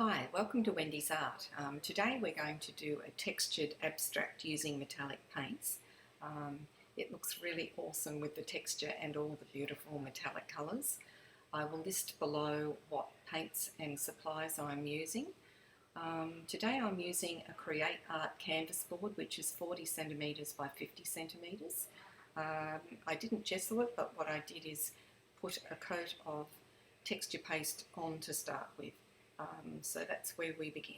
Hi, welcome to Wendy's Art. Today we're going to do a textured abstract using metallic paints. It looks really awesome with the texture and all the beautiful metallic colours. I will list below what paints and supplies I'm using. Today I'm using a CreateArt canvas board which is 40 centimetres by 50 centimetres. I didn't gesso it, but what I did is put a coat of texture paste on to start with. So that's where we begin.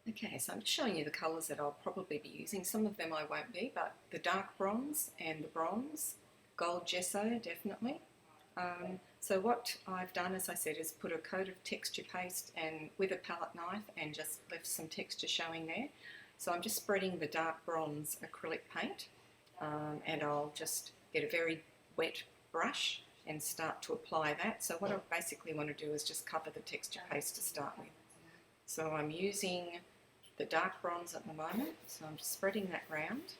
Okay, so I'm just showing you the colours that I'll probably be using. Some of them I won't be, but the dark bronze and the bronze, gold gesso definitely. So what I've done, as I said, is put a coat of texture paste and with a palette knife and just left some texture showing there. So I'm just spreading the dark bronze acrylic paint and I'll just get a very wet brush and start to apply that. So what I basically want to do is just cover the texture paste to start with. So I'm using the dark bronze at the moment, so I'm just spreading that round,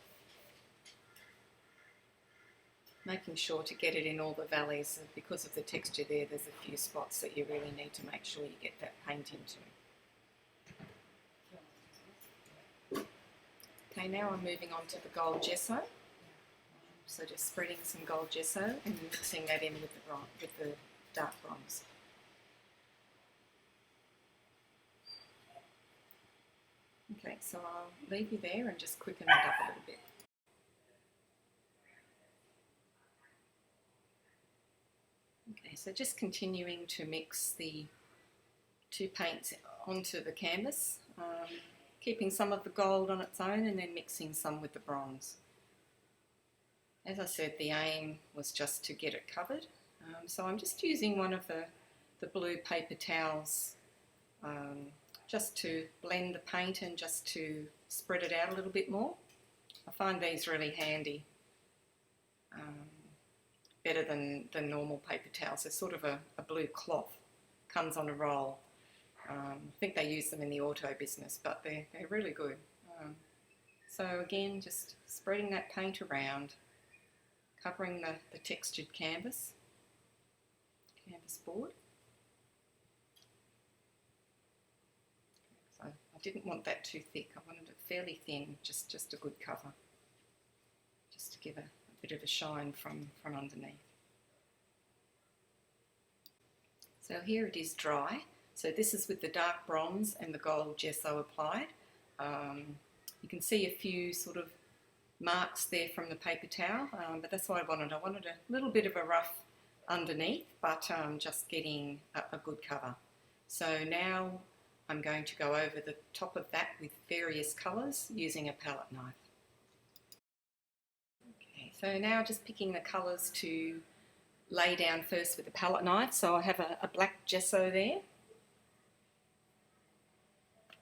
making sure to get it in all the valleys. Because of the texture there, there's a few spots that you really need to make sure you get that paint into. Okay, now I'm moving on to the gold gesso. So just spreading some gold gesso and mixing that in with the dark bronze. Okay, so I'll leave you there and just quicken that up a little bit. Okay, so just continuing to mix the two paints onto the canvas, keeping some of the gold on its own and then mixing some with the bronze. As I said, the aim was just to get it covered, so I'm just using one of the blue paper towels just to blend the paint and just to spread it out a little bit more. I find these really handy, better than normal paper towels. They're sort of a blue cloth, comes on a roll. I think they use them in the auto business, but they're really good. So again, just spreading that paint around, covering the textured canvas board. So I didn't want that too thick, I wanted it fairly thin, just a good cover, just to give a bit of a shine from underneath. So here it is dry. So this is with the dark bronze and the gold gesso applied. You can see a few sort of marks there from the paper towel, but that's what I wanted. I wanted a little bit of a rough underneath, but just getting a good cover. So now I'm going to go over the top of that with various colours using a palette knife. Okay, so now just picking the colours to lay down first with the palette knife. So I have a black gesso there,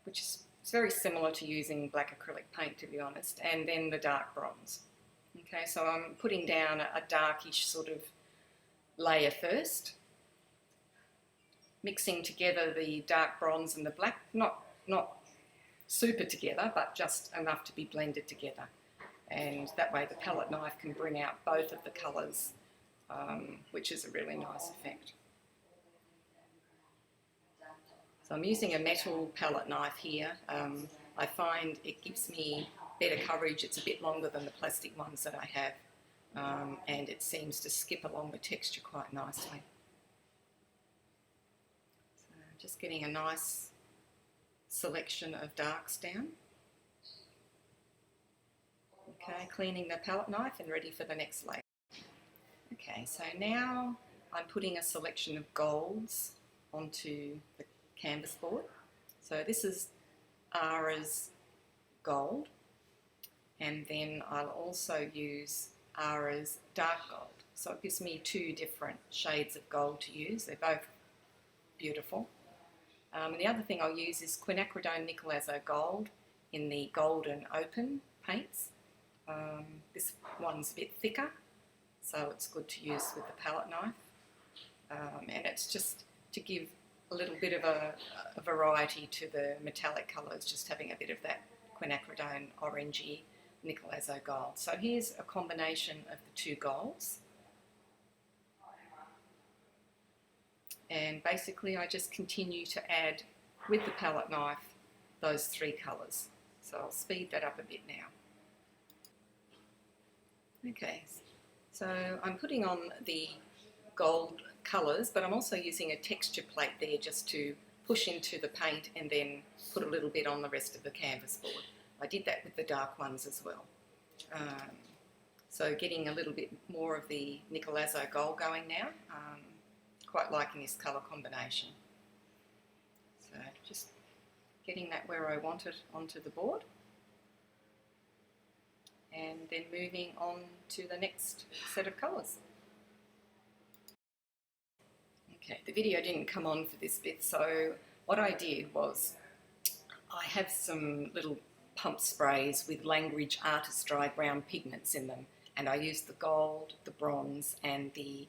which is it's very similar to using black acrylic paint, to be honest, and then the dark bronze. Okay, so I'm putting down a darkish sort of layer first, mixing together the dark bronze and the black, not super together, but just enough to be blended together. And that way the palette knife can bring out both of the colours, which is a really nice effect. So I'm using a metal palette knife here. I find it gives me better coverage. It's a bit longer than the plastic ones that I have, and it seems to skip along the texture quite nicely. So just getting a nice selection of darks down. Okay, cleaning the palette knife and ready for the next layer. Okay, so now I'm putting a selection of golds onto the canvas board. So this is Ara's gold, and then I'll also use Ara's dark gold. So it gives me two different shades of gold to use. They're both beautiful. And the other thing I'll use is Quin nickel azo gold in the golden open paints. This one's a bit thicker, so it's good to use with the palette knife. And it's just to give a little bit of a variety to the metallic colours, just having a bit of that quinacridone orangey nickel azo gold. So here's a combination of the two golds. And basically I just continue to add with the palette knife those three colours. So I'll speed that up a bit now. Okay, so I'm putting on the gold colours, but I'm also using a texture plate there just to push into the paint and then put a little bit on the rest of the canvas board. I did that with the dark ones as well. So getting a little bit more of the Nicolazo gold going now. Quite liking this colour combination. So just getting that where I want it onto the board. And then moving on to the next set of colours. Okay, the video didn't come on for this bit, so what I did was I have some little pump sprays with Langridge Artist Dry Brown pigments in them, and I used the gold, the bronze and the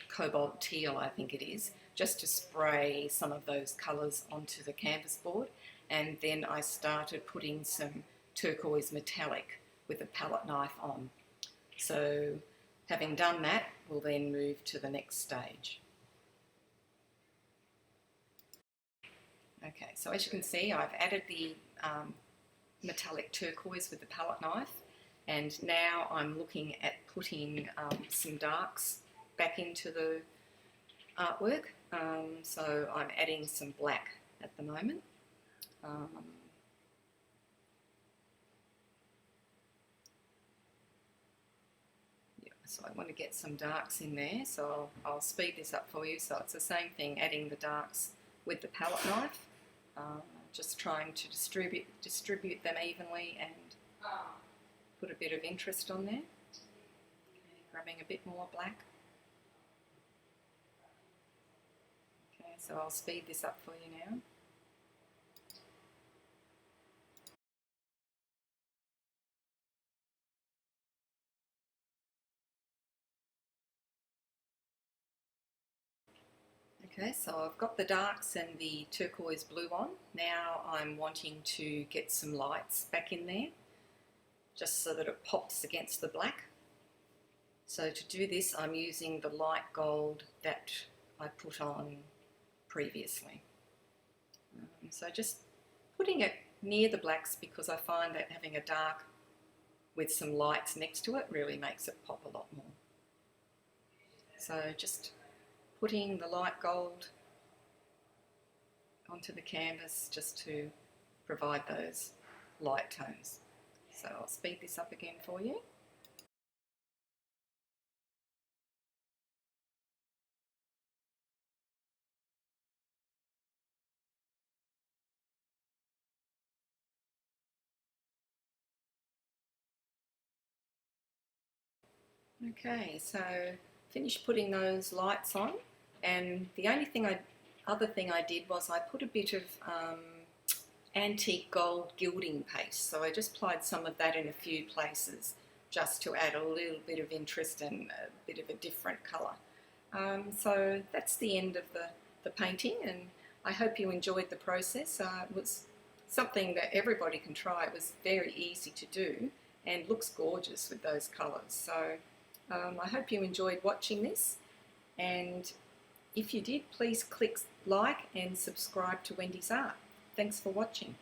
Cobalt Teal, I think it is, just to spray some of those colours onto the canvas board, and then I started putting some turquoise metallic with a palette knife on. So having done that, we'll then move to the next stage. Okay, so as you can see, I've added the metallic turquoise with the palette knife, and now I'm looking at putting some darks back into the artwork. So I'm adding some black at the moment. So I want to get some darks in there, so I'll speed this up for you. So it's the same thing, adding the darks with the palette knife, just trying to distribute them evenly and put a bit of interest on there. Okay, grabbing a bit more black. Okay, so I'll speed this up for you now. Okay, so I've got the darks and the turquoise blue on. Now I'm wanting to get some lights back in there, just so that it pops against the black. So to do this, I'm using the light gold that I put on previously. So just putting it near the blacks, because I find that having a dark with some lights next to it really makes it pop a lot more. So just putting the light gold onto the canvas just to provide those light tones. So I'll speed this up again for you. Okay, so finished putting those lights on, and the only thing other thing I did was I put a bit of antique gold gilding paste. So I just applied some of that in a few places just to add a little bit of interest and a bit of a different colour. So that's the end of the painting, and I hope you enjoyed the process. It was something that everybody can try. It was very easy to do and looks gorgeous with those colours. So I hope you enjoyed watching this, and if you did, please click like and subscribe to Wendy's Art. Thanks for watching.